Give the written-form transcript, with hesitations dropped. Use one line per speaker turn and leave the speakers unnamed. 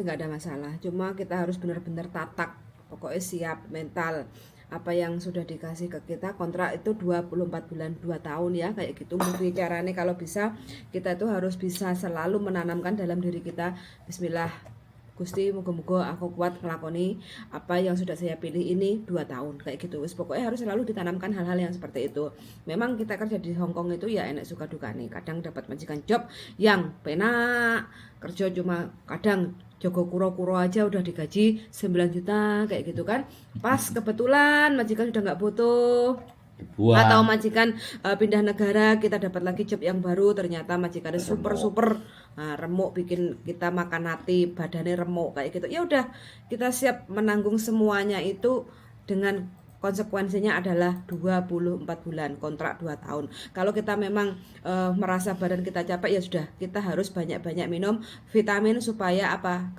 nggak ada masalah, cuma kita harus benar-benar tatak, pokoknya siap mental. Apa yang sudah dikasih ke kita kontrak itu 24 bulan 2 tahun ya, kayak gitu. Mungkin caranya kalau bisa kita itu harus bisa selalu menanamkan dalam diri kita, Bismillah Gusti, moga-moga aku kuat ngelakoni apa yang sudah saya pilih ini 2 tahun kayak gitu. Wis pokoknya harus selalu ditanamkan hal-hal yang seperti itu. Memang kita kerja di Hong Kong itu ya enak suka duka nih. Kadang dapat majikan job yang penak, kerja cuma kadang Joko kuro-kuro aja udah digaji 9 juta kayak gitu kan. Pas kebetulan majikan sudah nggak butuh, atau
Dibuang.
majikan pindah negara, kita dapat lagi job yang baru, ternyata majikannya super
Remuk.
super remuk, bikin kita makan hati, badannya remuk kayak gitu. Ya udah, kita siap menanggung semuanya itu dengan konsekuensinya adalah 24 bulan kontrak 2 tahun. Kalau kita memang merasa badan kita capek, ya sudah, kita harus banyak-banyak minum vitamin supaya apa,